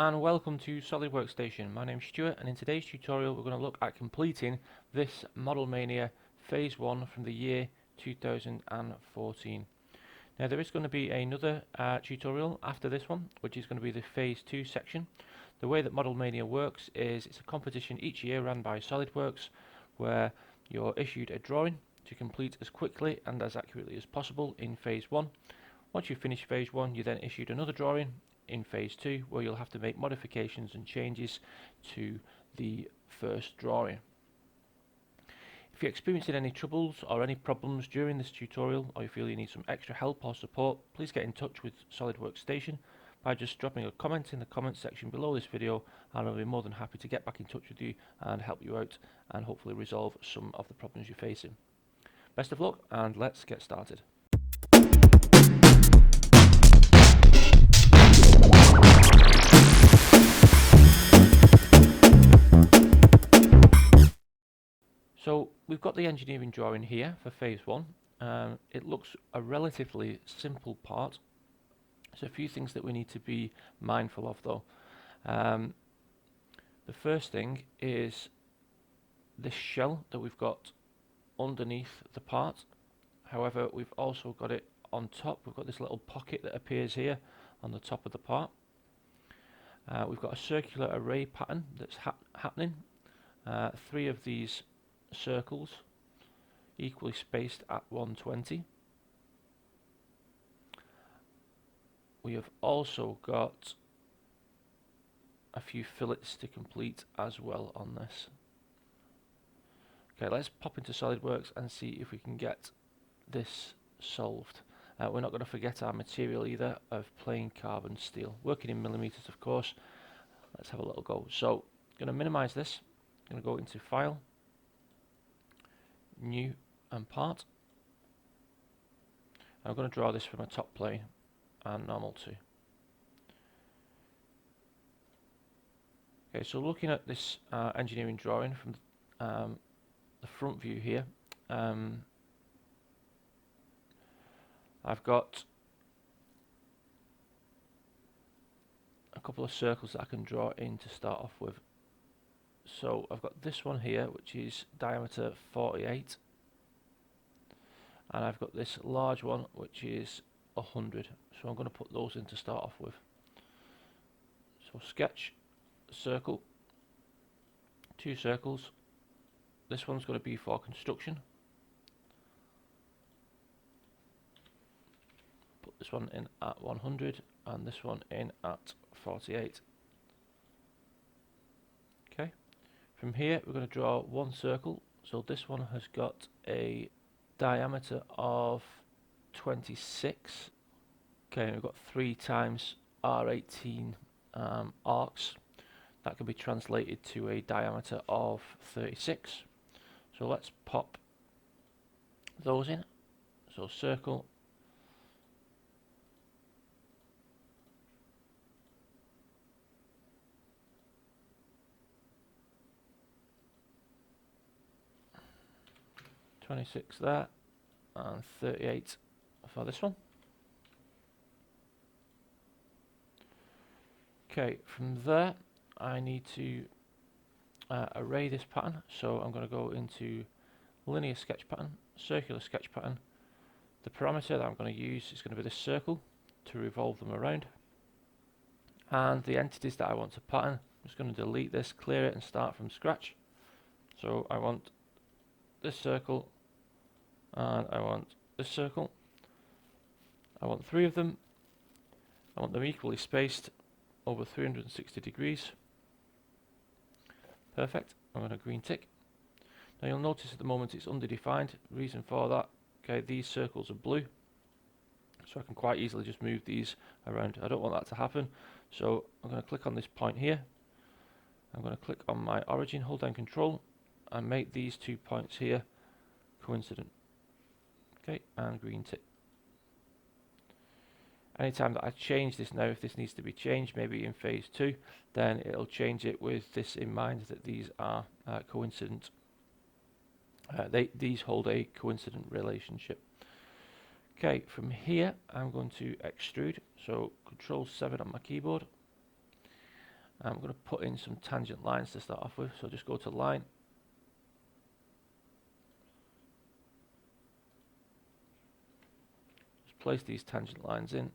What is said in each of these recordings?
and welcome to Solidworks Station. My name's Stuart, and in today's tutorial we're going to look at completing this Model Mania Phase 1 from the year 2014. Now there is going to be another tutorial after this one, which is going to be the Phase 2 section. The way that Model Mania works is it's a competition each year run by Solidworks where you're issued a drawing to complete as quickly and as accurately as possible in Phase 1. Once you finish Phase 1, you're then issued another drawing in Phase 2 where you'll have to make modifications and changes to the first drawing. If you're experiencing any troubles or any problems during this tutorial, or you feel you need some extra help or support, please get in touch with Solidworks Station by just dropping a comment in the comment section below this video, and I'll be more than happy to get back in touch with you and help you out and hopefully resolve some of the problems you're facing. Best of luck, and let's get started. So we've got the engineering drawing here for Phase 1. It looks a relatively simple part. There's a few things that we need to be mindful of though. The first thing is this shell that we've got underneath the part. However, we've also got it on top. We've got this little pocket that appears here on the top of the part. We've got a circular array pattern that's happening. 3 of these circles equally spaced at 120. We have also got a few fillets to complete as well on this. Okay, let's pop into SolidWorks and see if we can get this solved. We're not going to forget our material either of plain carbon steel, working in millimeters of course. Let's have a little go. So I'm going to minimize this. I'm going to go into File, New and Part. I'm going to draw this from a top plane and normal to. Okay, so looking at this engineering drawing from the front view here, I've got a couple of circles that I can draw in to start off with. So I've got this one here which is diameter 48, and I've got this large one which is 100, so I'm going to put those in to start off with. So sketch, circle, 2 circles. This one's going to be for construction. Put this one in at 100 and this one in at 48. Okay, from here we're going to draw 1 circle. So this one has got a diameter of 26. Okay, we've got 3 times R18 arcs. That can be translated to a diameter of 36. So let's pop those in. So circle, .26 there, and 38 for this one. Okay, from there I need to array this pattern, so I'm going to go into linear sketch pattern, circular sketch pattern. The parameter that I'm going to use is going to be this circle to revolve them around, and the entities that I want to pattern, I'm just going to delete this, clear it and start from scratch. So I want this circle and I want this circle. I want 3 of them. I want them equally spaced over 360 degrees. Perfect. I'm going to green tick. Now you'll notice at the moment it's underdefined. Reason for that, okay, these circles are blue, so I can quite easily just move these around. I don't want that to happen, so I'm going to click on this point here. I'm going to click on my origin, hold down Control, and make these 2 points here coincident. Okay, and green tick. Anytime that I change this now, if this needs to be changed, maybe in Phase 2, then it'll change it with this in mind that these are coincident. These hold a coincident relationship. Okay, from here I'm going to extrude, so Control 7 on my keyboard. I'm going to put in some tangent lines to start off with, so just go to line, just place these tangent lines in.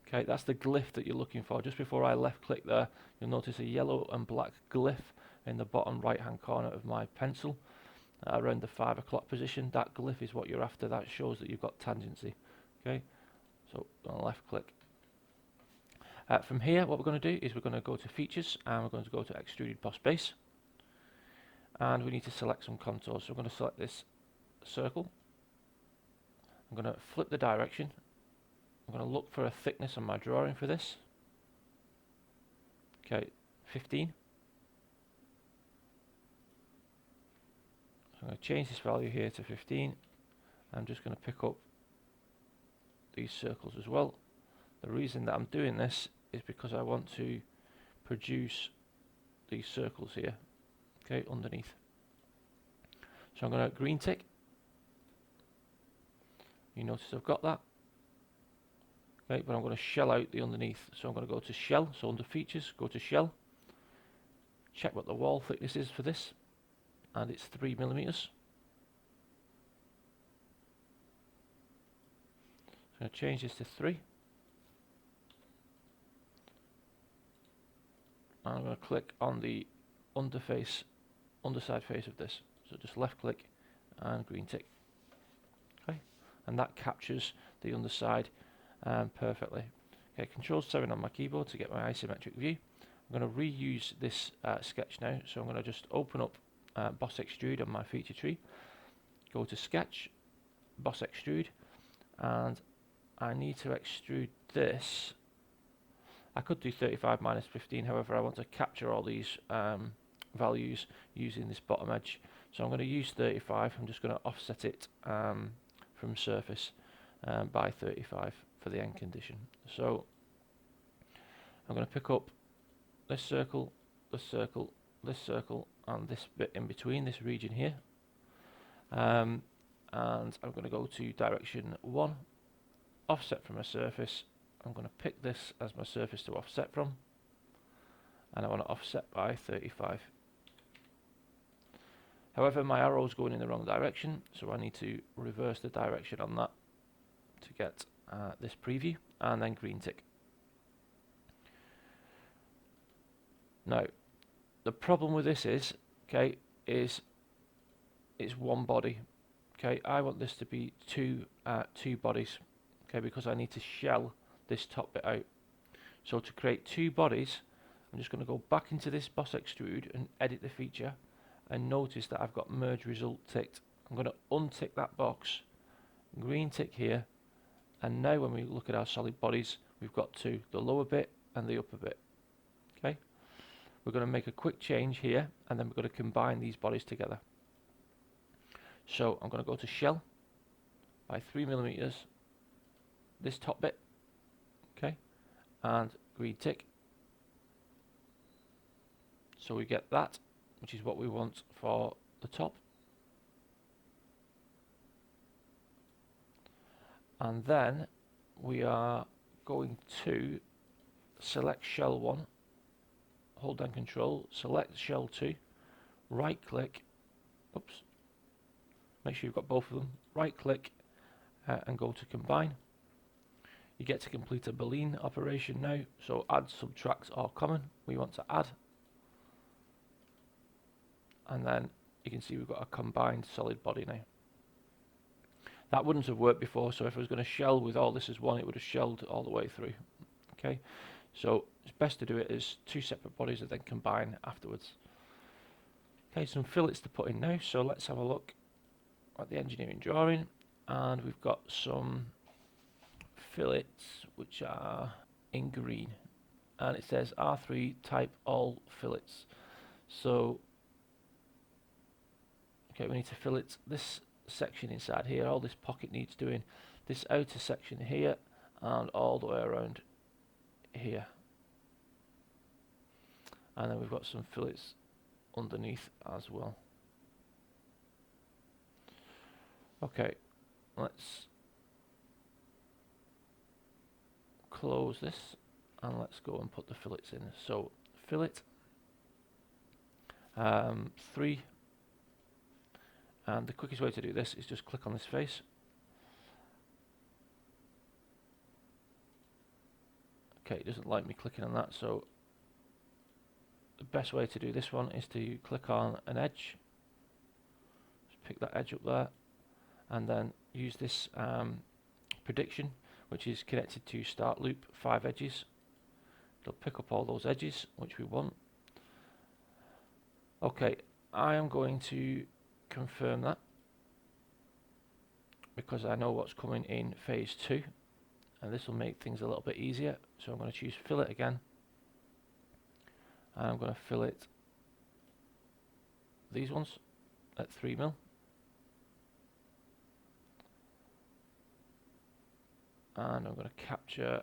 Okay, that's the glyph that you're looking for. Just before I left click there, you'll notice a yellow and black glyph in the bottom right hand corner of my pencil around the 5 o'clock position. That glyph is what you're after. That shows that you've got tangency. Okay, so on left click. From here, what we're going to do is we're going to go to features and we're going to go to extruded boss base, and we need to select some contours. So we're going to select this circle. I'm going to flip the direction. I'm going to look for a thickness on my drawing for this. Okay, 15. So I'm going to change this value here to 15. I'm just going to pick up these circles as well. The reason that I'm doing this is because I want to produce these circles here, okay, underneath. So I'm going to green tick. You notice I've got that. Okay, but I'm going to shell out the underneath. So I'm going to go to shell, so under features, go to shell. Check what the wall thickness is for this, and it's 3 millimeters. I'm going to change this to 3. And I'm going to click on the underside face of this. So just left click and green tick. Okay, and that captures the underside perfectly. Okay, Control 7 on my keyboard to get my isometric view. I'm going to reuse this sketch now, so I'm going to just open up Boss Extrude on my feature tree, go to Sketch, Boss Extrude, and I need to extrude this. I could do 35 minus 15, however I want to capture all these values using this bottom edge. So I'm going to use 35, I'm just going to offset it from surface by 35 for the end condition. So I'm going to pick up this circle, this circle, this circle, and this bit in between, this region here. And I'm going to go to direction 1, offset from a surface. I'm going to pick this as my surface to offset from, and I want to offset by 35. However, my arrow is going in the wrong direction, so I need to reverse the direction on that to get this preview, and then green tick. Now, the problem with this is, okay, is it's one body. Okay, I want this to be two bodies. Okay, because I need to shell this top bit out. So to create two bodies, I'm just going to go back into this Boss Extrude and edit the feature, and notice that I've got merge result ticked. I'm going to untick that box, green tick here, and now when we look at our solid bodies, we've got two, the lower bit and the upper bit. Okay, we're going to make a quick change here, and then we're going to combine these bodies together. So I'm going to go to shell by 3 millimeters, this top bit, okay, and green tick. So we get that, which is what we want for the top. And then we are going to select shell 1, hold down control, select shell 2, right click, oops, make sure you've got both of them, right click and go to combine. You get to complete a Boolean operation now, so add, subtract or common, we want to add. And then you can see we've got a combined solid body now. That wouldn't have worked before, so if I was going to shell with all this as one, it would have shelled all the way through. Okay, so it's best to do it as two separate bodies and then combine afterwards. Okay, some fillets to put in now, so let's have a look at the engineering drawing, and we've got some fillets which are in green, and it says R3 type all fillets. So okay, we need to fillet this section inside here, all this pocket needs doing, this outer section here, and all the way around here. And then we've got some fillets underneath as well. Okay, let's close this and let's go and put the fillets in. So fillet 3, and the quickest way to do this is just click on this face. Okay, it doesn't like me clicking on that, so the best way to do this one is to click on an edge, just pick that edge up there, and then use this prediction, which is connected to start loop 5 edges. It'll pick up all those edges which we want. Okay, I am going to confirm that because I know what's coming in phase 2, and this will make things a little bit easier. So I'm going to choose fillet again, and I'm going to fillet these ones at 3mm. And I'm going to capture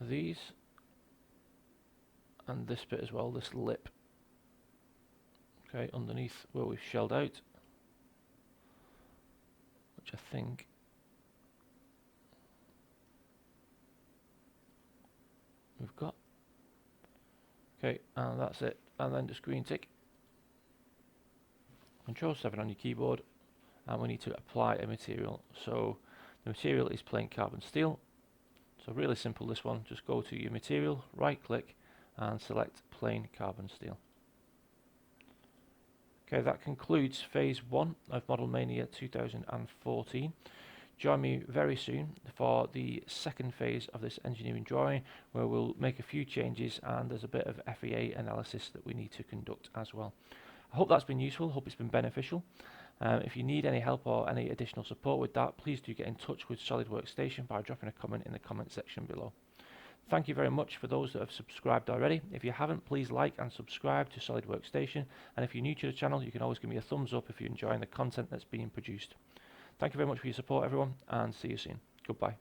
these and this bit as well, this lip, okay, underneath where we've shelled out, which I think we've got. Okay, and that's it, and then just green tick, Control 7 on your keyboard, and we need to apply a material. So the material is plain carbon steel. So really simple, this one, just go to your material, right click and select plain carbon steel. Okay, that concludes phase 1 of Model Mania 2014. Join me very soon for the second phase of this engineering drawing, where we'll make a few changes and there's a bit of FEA analysis that we need to conduct as well. I hope that's been useful, hope it's been beneficial. If you need any help or any additional support with that, please do get in touch with Solidworks Station by dropping a comment in the comment section below. Thank you very much for those that have subscribed already. If you haven't, please like and subscribe to Solidworks Station, and if you're new to the channel, you can always give me a thumbs up if you're enjoying the content that's being produced. Thank you very much for your support, everyone, and see you soon. Goodbye.